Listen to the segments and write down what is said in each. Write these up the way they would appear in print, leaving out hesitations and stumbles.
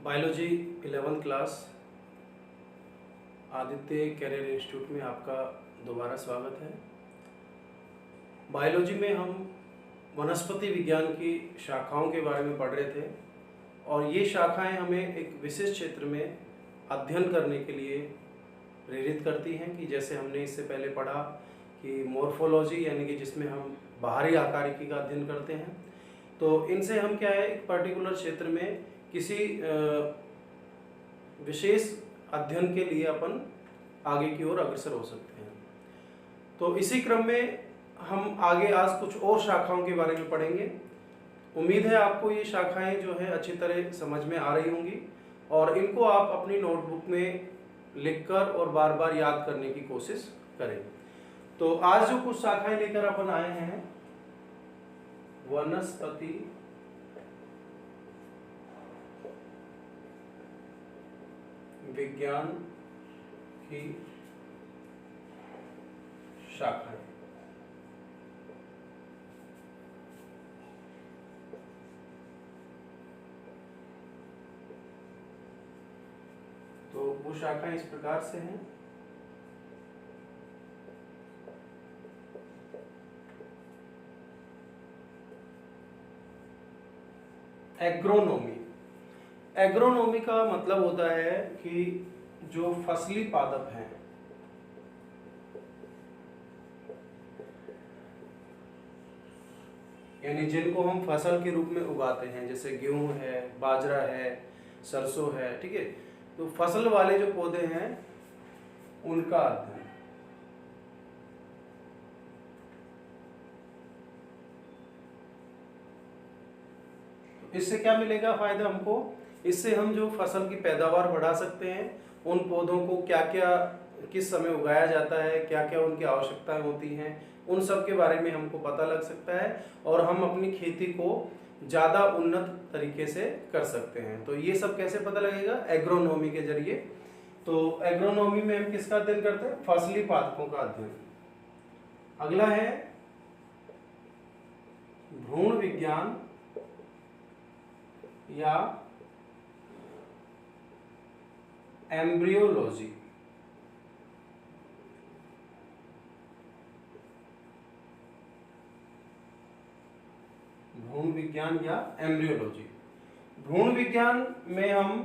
Biology 11th class Aditya career institute में आपका दोबारा स्वागत है। बायोलॉजी में हम वनस्पति विज्ञान की शाखाओं के बारे में पढ़ रहे थे और ये शाखाएं हमें एक विशेष क्षेत्र में अध्ययन करने के लिए प्रेरित करती हैं कि जैसे हमने इससे पहले पढ़ा कि मॉर्फोलॉजी यानी कि जिसमें हम बाहरी आकारिकी का अध्ययन करते हैं, तो इनसे हम क्या है एक पर्टिकुलर क्षेत्र में किसी विशेष अध्ययन के लिए अपन आगे की ओर अग्रसर हो सकते हैं। तो इसी क्रम में हम आगे आज कुछ और शाखाओं के बारे में पढ़ेंगे। उम्मीद है आपको ये शाखाएं जो है अच्छी तरह समझ में आ रही होंगी और इनको आप अपनी नोटबुक में लिखकर और बार बार याद करने की कोशिश करें। तो आज जो कुछ शाखाएं लेकर अपन आए हैं, वनस्पति विज्ञान की शाखाएं। तो वो शाखाएं इस प्रकार से हैं। एग्रोनॉमी। एग्रोनॉमी का मतलब होता है कि जो फसली पादप हैं, यानी जिनको हम फसल के रूप में उगाते हैं, जैसे गेहूं है, बाजरा है, सरसों है, ठीक है, तो फसल वाले जो पौधे हैं उनका अध्ययन। इससे क्या मिलेगा फायदा हमको? इससे हम जो फसल की पैदावार बढ़ा सकते हैं, उन पौधों को क्या क्या किस समय उगाया जाता है, क्या क्या उनकी आवश्यकताएं होती हैं, उन सब के बारे में हमको पता लग सकता है और हम अपनी खेती को ज़्यादा उन्नत तरीके से कर सकते हैं। तो ये सब कैसे पता लगेगा? एग्रोनॉमी के जरिए। तो एग्रोनॉमी में हम किसका अध्ययन करते हैं? फसली पादपों का अध्ययन। अगला है भ्रूण विज्ञान या एम्ब्रियोलॉजी। भ्रूण विज्ञान या एम्ब्रियोलॉजी। भ्रूण विज्ञान में हम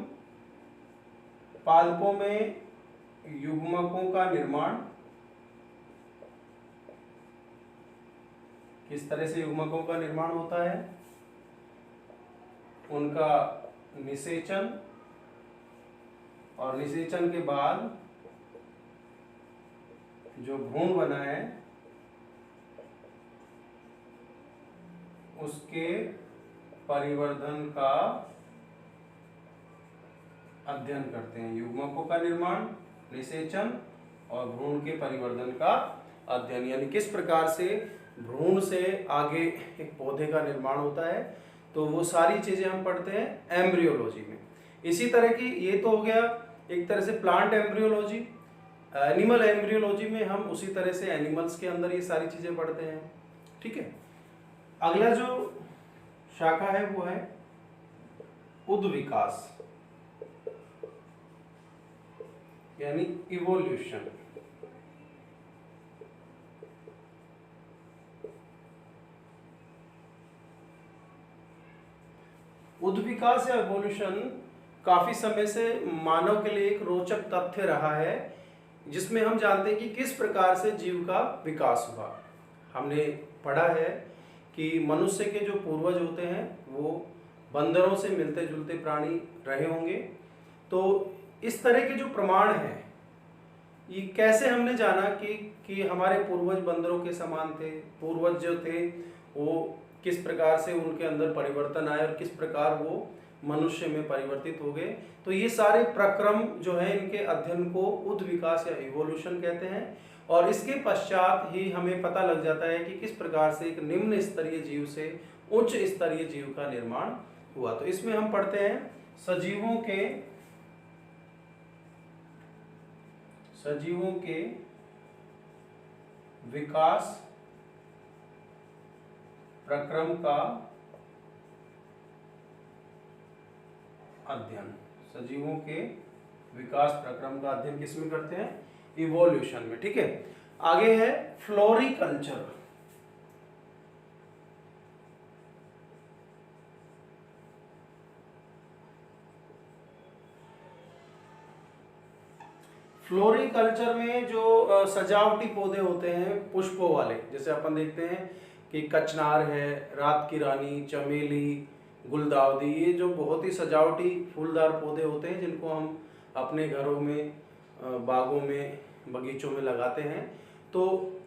पादपों में युग्मकों का निर्माण, किस तरह से युग्मकों का निर्माण होता है, उनका निषेचन और निषेचन के बाद जो भ्रूण बना है उसके परिवर्धन का अध्ययन करते हैं। युग्मकों का निर्माण, निषेचन और भ्रूण के परिवर्धन का अध्ययन, यानी किस प्रकार से भ्रूण से आगे एक पौधे का निर्माण होता है, तो वो सारी चीजें हम पढ़ते हैं एम्ब्रियोलॉजी में। इसी तरह की ये तो हो गया एक तरह से प्लांट एम्ब्रियोलॉजी। एनिमल एम्ब्रियोलॉजी में हम उसी तरह से एनिमल्स के अंदर ये सारी चीजें पढ़ते हैं, ठीक है। अगला जो शाखा है वो है उद्विकास यानी इवोल्यूशन। उद्विकास या इवोल्यूशन काफी समय से मानव के लिए एक रोचक तथ्य रहा है, जिसमें हम जानते हैं कि किस प्रकार से जीव का विकास हुआ। हमने पढ़ा है कि मनुष्य के जो पूर्वज होते हैं वो बंदरों से मिलते जुलते प्राणी रहे होंगे। तो इस तरह के जो प्रमाण हैं, ये कैसे हमने जाना कि हमारे पूर्वज बंदरों के समान थे, पूर्वज जो थे वो किस प्रकार से उनके अंदर परिवर्तन आए और किस प्रकार वो मनुष्य में परिवर्तित हो गए। तो ये सारे प्रक्रम जो है इनके अध्ययन को उद्विकास या इवोल्यूशन कहते हैं और इसके पश्चात ही हमें पता लग जाता है कि किस प्रकार से एक निम्न स्तरीय जीव से उच्च स्तरीय जीव का निर्माण हुआ। तो इसमें हम पढ़ते हैं सजीवों के विकास प्रक्रम का अध्ययन। सजीवों के विकास प्रक्रम का अध्ययन किस में करते हैं? इवोल्यूशन में। ठीक है, आगे है फ्लोरिकल्चर। फ्लोरिकल्चर में जो सजावटी पौधे होते हैं पुष्पों वाले, जैसे अपन देखते हैं कि कचनार है, रात की रानी, चमेली, गुलदाउदी, ये जो बहुत ही सजावटी फूलदार पौधे होते हैं जिनको हम अपने घरों में, बागों में, बगीचों में लगाते हैं। तो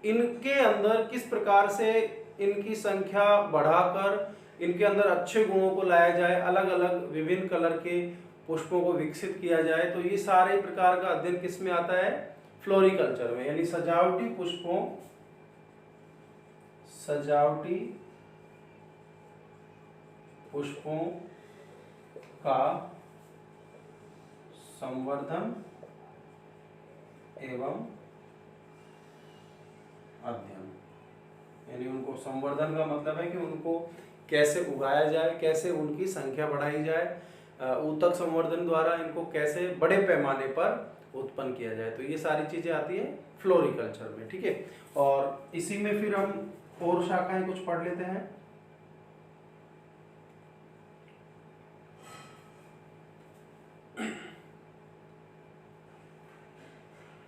इनके अंदर किस प्रकार से इनकी संख्या बढ़ाकर इनके अंदर अच्छे गुणों को लाया जाए, अलग अलग विभिन्न कलर के पुष्पों को विकसित किया जाए, तो ये सारे प्रकार का अध्ययन किस में आता है? फ्लोरिकल्चर में। यानी सजावटी पुष्पों का संवर्धन एवं अध्ययन। यानी उनको संवर्धन का मतलब है कि उनको कैसे उगाया जाए, कैसे उनकी संख्या बढ़ाई जाए, ऊतक संवर्धन द्वारा इनको कैसे बड़े पैमाने पर उत्पन्न किया जाए। तो ये सारी चीजें आती है फ्लोरिकल्चर में। ठीक है, और इसी में फिर हम और शाखाएं कुछ पढ़ लेते हैं।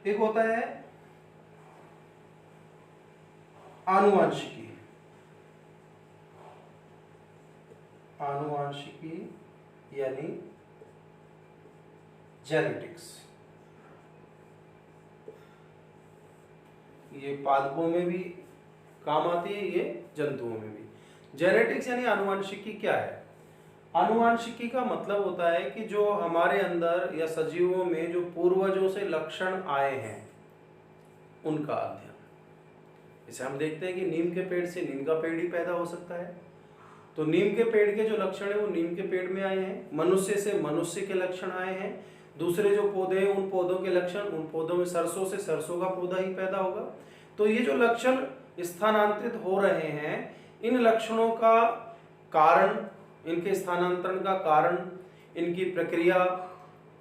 एक होता है आनुवांशिकी। यानी जेनेटिक्स। ये पादपों में भी काम आती है, ये जंतुओं में भी। जेनेटिक्स यानी आनुवांशिकी क्या है? आनुवांशिकी का मतलब होता है कि जो हमारे अंदर या सजीवों में जो पूर्वजों से लक्षण आए हैं उनका अध्ययन। जैसे हम देखते हैं कि नीम के पेड़ से नीम का पेड़ ही पैदा हो सकता है, तो नीम के पेड़ के जो लक्षण है वो नीम के पेड़ में आए हैं। मनुष्य से मनुष्य के लक्षण आए हैं। दूसरे जो पौधे हैं उन पौधों के लक्षण, उन पौधों में सरसों से सरसों का पौधा ही पैदा होगा। तो ये जो लक्षण स्थानांतरित हो रहे हैं, इन लक्षणों का कारण, इनके स्थानांतरण का कारण, इनकी प्रक्रिया,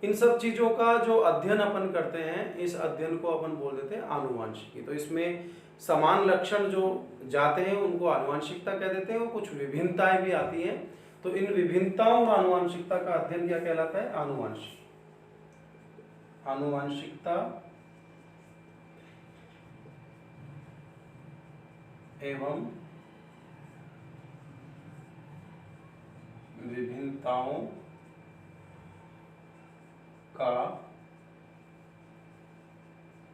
इन सब चीजों का जो अध्ययन अपन करते हैं, इस अध्ययन को अपन बोल देते हैं आनुवांशिकी। तो इसमें समान लक्षण जो जाते हैं उनको आनुवांशिकता कह देते हैं, और कुछ विभिन्नताएं भी आती हैं। तो इन विभिन्नताओं और आनुवांशिकता का अध्ययन क्या कहलाता है? आनुवांशिकता एवं विभिन्नताओं का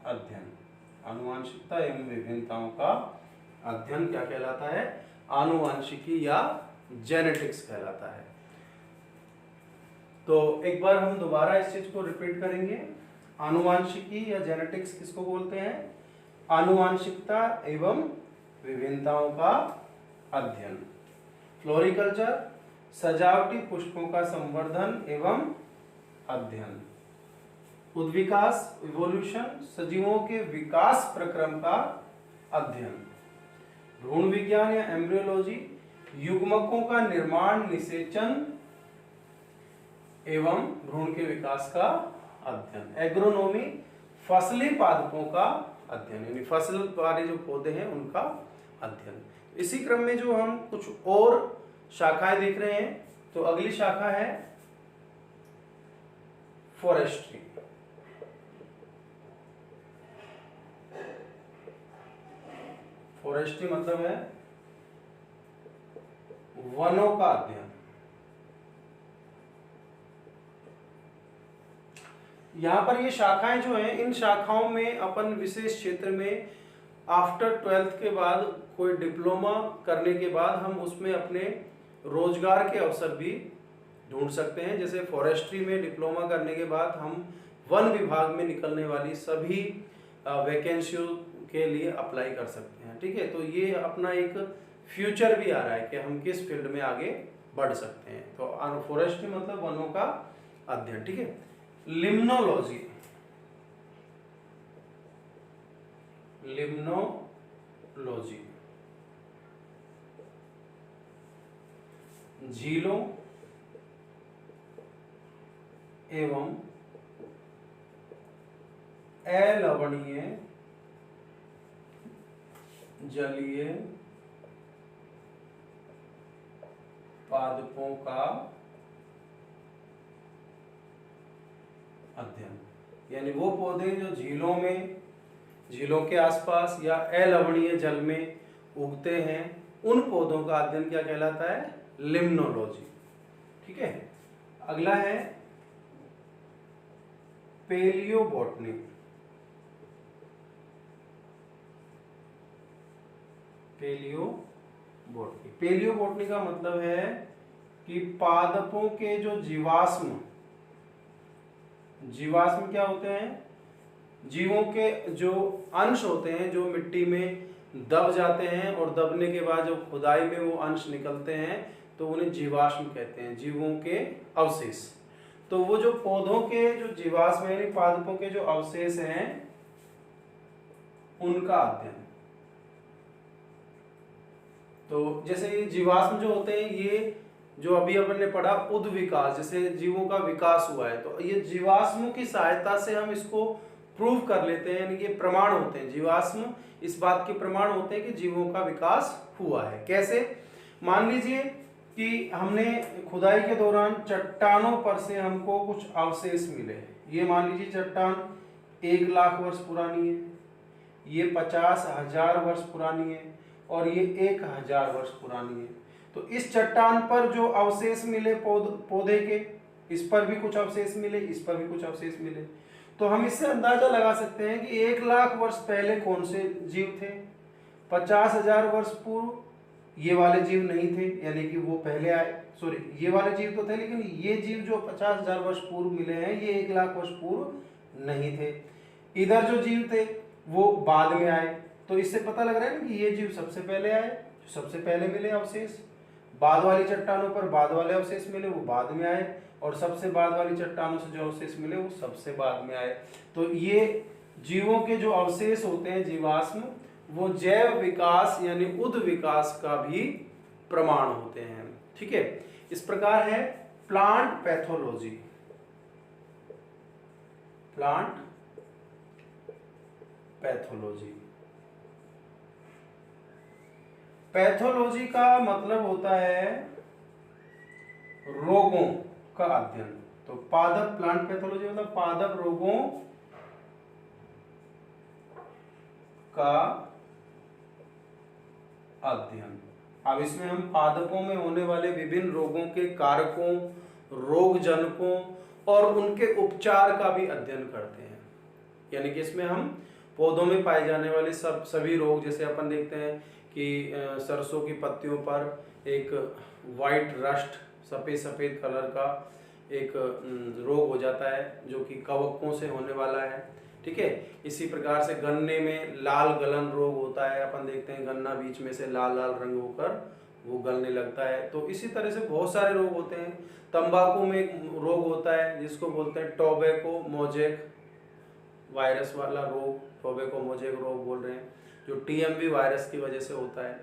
अध्ययन। आनुवांशिकता एवं विभिन्नताओं का अध्ययन क्या कहलाता है? आनुवांशिकी या जेनेटिक्स कहलाता है। तो एक बार हम दोबारा इस चीज को रिपीट करेंगे। आनुवांशिकी या जेनेटिक्स किसको बोलते हैं? आनुवांशिकता एवं विभिन्नताओं का अध्ययन। फ्लोरिकल्चर, सजावटी पुष्पों का संवर्धन एवं अध्ययन। उद्विकास, इवोल्यूशन, सजीवों के विकास प्रक्रम का अध्ययन। भ्रूण विज्ञान या एम्ब्रियोलॉजी, युग्मकों का निर्माण, निषेचन एवं भ्रूण के विकास का अध्ययन। एग्रोनॉमी, फसली पादपों का अध्ययन, यानी फसल वाले जो पौधे हैं उनका अध्ययन। इसी क्रम में जो हम कुछ और शाखाएं देख रहे हैं, तो अगली शाखा है फॉरेस्ट्री। फॉरेस्ट्री मतलब है वनों का अध्ययन। यहाँ पर ये शाखाएं जो हैं, इन शाखाओं में अपन विशेष क्षेत्र में आफ्टर 12th के बाद कोई डिप्लोमा करने के बाद हम उसमें अपने रोजगार के अवसर भी ढूंढ सकते हैं। जैसे फॉरेस्ट्री में डिप्लोमा करने के बाद हम वन विभाग में निकलने वाली सभी वैकेंसियों के लिए अप्लाई कर सकते हैं। ठीक है, तो ये अपना एक फ्यूचर भी आ रहा है कि हम किस फील्ड में आगे बढ़ सकते हैं। तो फॉरेस्ट्री मतलब वनों का अध्ययन। ठीक है, लिम्नोलॉजी, झीलों एवं अलवणीय जलीय पादपों का अध्ययन। यानी वो पौधे जो झीलों में, झीलों के आसपास या अलवणीय जल में उगते हैं, उन पौधों का अध्ययन क्या कहलाता है? लिम्नोलॉजी। ठीक है। अगला है पेलियोबॉटनी। पेलियोबॉटनी, पेलियोबॉटनी का मतलब है कि पादपों के जो जीवाश्म, जीवाश्म क्या होते हैं? जीवों के जो अंश होते हैं जो मिट्टी में दब जाते हैं और दबने के बाद जो खुदाई में वो अंश निकलते हैं तो उन्हें जीवाश्म कहते हैं, जीवों के अवशेष। तो वो जो पौधों के जो जीवाश्म यानी पादपों के जो अवशेष हैं उनका अध्ययन। तो जैसे ये जीवाश्म जो होते हैं, ये जो अभी अपन ने पढ़ा उद्विकास, जैसे जीवों का विकास हुआ है, तो ये जीवाश्मों की सहायता से हम इसको प्रूव कर लेते हैं, यानी कि प्रमाण होते हैं। जीवाश्म इस बात के प्रमाण होते हैं कि जीवों का विकास हुआ है। कैसे? मान लीजिए कि हमने खुदाई के दौरान चट्टानों पर से हमको कुछ अवशेष मिले। ये मान लीजिए चट्टान 1 लाख वर्ष पुरानी है, ये 50,000 वर्ष पुरानी है और ये 1,000 वर्ष पुरानी है। तो इस चट्टान पर जो अवशेष मिले पौधे के, इस पर भी कुछ अवशेष मिले, इस पर भी कुछ अवशेष मिले, तो हम इससे अंदाजा लगा सकते हैं कि 1 लाख वर्ष पहले कौन से जीव थे। 50,000 वर्ष पूर्व ये वाले जीव नहीं थे, यानी कि वो पहले आए। सॉरी, ये वाले जीव तो थे, लेकिन ये जीव जो 50,000 वर्ष पूर्व मिले हैं ये 1 लाख वर्ष पूर्व नहीं थे। इधर जो जीव थे वो बाद में आए। तो इससे पता लग रहा है ना कि ये जीव सबसे पहले आए, जो सबसे पहले मिले अवशेष। बाद वाली चट्टानों पर बाद वाले अवशेष मिले, वो बाद में आए, और सबसे बाद वाली चट्टानों से जो अवशेष मिले वो सबसे बाद में आए। तो ये जीवों के जो अवशेष होते हैं, जीवाश्म, वो जैव विकास यानी उद्विकास का भी प्रमाण होते हैं। ठीक है। इस प्रकार है plant pathology. Plant pathology, pathology का मतलब होता है रोगों का अध्ययन। तो पादप, प्लांट पैथोलॉजी मतलब पादप रोगों का अध्ययन। अब इसमें हम पादपों में होने वाले विभिन्न रोगों के कारकों, रोगजनकों और उनके उपचार का भी अध्ययन करते हैं। यानी कि इसमें हम पौधों में पाए जाने वाले सभी रोग, जैसे अपन देखते हैं कि सरसों की पत्तियों पर एक वाइट रस्ट, सफ़ेद सफ़ेद कलर का एक रोग हो जाता है जो कि कवकों से होने वाला है। ठीक है। इसी प्रकार से गन्ने में लाल गलन रोग होता है। अपन देखते हैं गन्ना बीच में से लाल लाल रंग होकर वो गलने लगता है। तो इसी तरह से बहुत सारे रोग होते हैं। तंबाकू में एक रोग होता है जिसको बोलते हैं टोबैको मोजेक वायरस वाला रोग, टोबैको मोजेक रोग बोल रहे हैं, जो टीएमवी वायरस की वजह से होता है।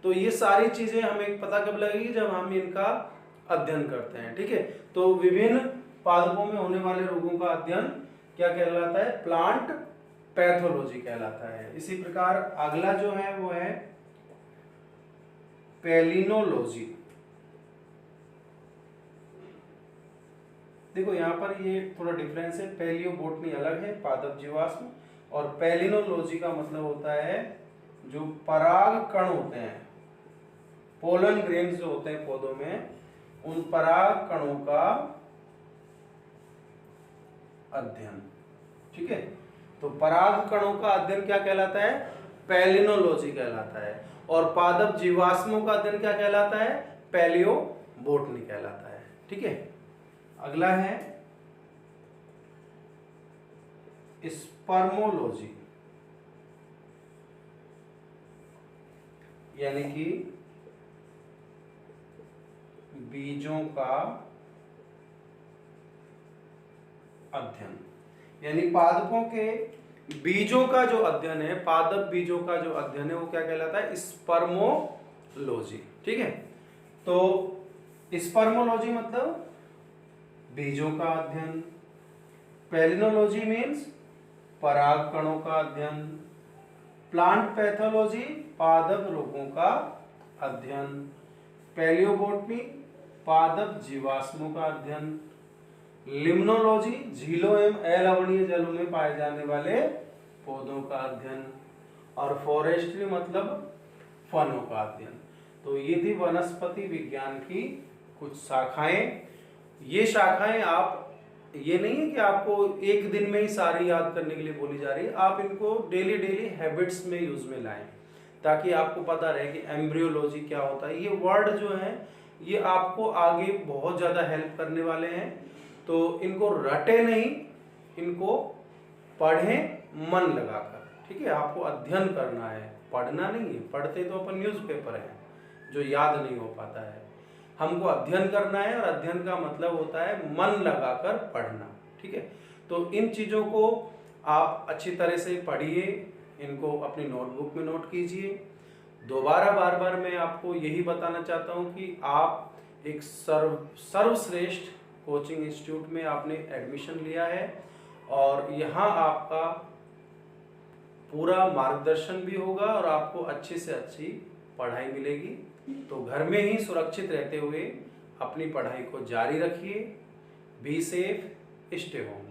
तो ये सारी चीज़ें हमें पता कब लगेगी? जब हम इनका अध्ययन करते हैं। ठीक है। तो विभिन्न पादपों में होने वाले रोगों का अध्ययन क्या कहलाता है? प्लांट पैथोलॉजी कहलाता है। इसी प्रकार अगला जो है वो है पेलिनोलॉजी। देखो यहाँ पर ये थोड़ा डिफरेंस है। पेलियोबॉटनी अलग है, पादप जीवाश्म, और पेलिनोलॉजी का मतलब होता है जो पराग कण होते हैं, पोलन ग्रेन्स जो होते हैं पौधों में, उन पराग कणों का अध्ययन। ठीक है। तो पराग कणों का अध्ययन क्या कहलाता है? पेलिनोलॉजी कहलाता है। और पादप जीवाश्मों का अध्ययन क्या कहलाता है? पेलियोबॉटनी कहलाता है। ठीक है। अगला है स्पर्मोलॉजी, यानी कि बीजों का अध्ययन। यानी पादपों के बीजों का जो अध्ययन है, पादप बीजों का जो अध्ययन है वो क्या कहलाता है? स्पर्मोलॉजी। ठीक है। तो स्पर्मोलॉजी मतलब बीजों का अध्ययन, पेलिनोलॉजी मीन्स पराग कणों का अध्ययन, प्लांट पैथोलॉजी पादप रोगों का अध्ययन, पैलियोबोटनी पादप जीवाश्मों का अध्ययन, लिम्नोलॉजी झीलों एवं अलवणीय जलों में पाए जाने वाले पौधों का अध्ययन, और फॉरेस्ट्री मतलब वनों का अध्ययन। तो ये थी वनस्पति विज्ञान की कुछ शाखाएं। ये शाखाएं आप, ये नहीं है कि आपको एक दिन में ही सारी याद करने के लिए बोली जा रही है, आप इनको डेली हैबिट्स में यूज में लाएं ताकि आपको पता रहे कि एम्ब्रियोलॉजी क्या होता है। ये वर्ड जो है ये आपको आगे बहुत ज़्यादा हेल्प करने वाले हैं, तो इनको रटे नहीं, इनको पढ़ें मन लगाकर। ठीक है, आपको अध्ययन करना है, पढ़ना नहीं है। पढ़ते तो अपन न्यूज़पेपर है जो याद नहीं हो पाता है, हमको अध्ययन करना है, और अध्ययन का मतलब होता है मन लगाकर पढ़ना। ठीक है, तो इन चीज़ों को आप अच्छी तरह से पढ़िए, इनको अपनी नोटबुक में नोट कीजिए। दोबारा बार बार मैं आपको यही बताना चाहता हूँ कि आप एक सर्वश्रेष्ठ कोचिंग इंस्टीट्यूट में आपने एडमिशन लिया है, और यहाँ आपका पूरा मार्गदर्शन भी होगा और आपको अच्छी से अच्छी पढ़ाई मिलेगी। तो घर में ही सुरक्षित रहते हुए अपनी पढ़ाई को जारी रखिए। Be safe, stay home.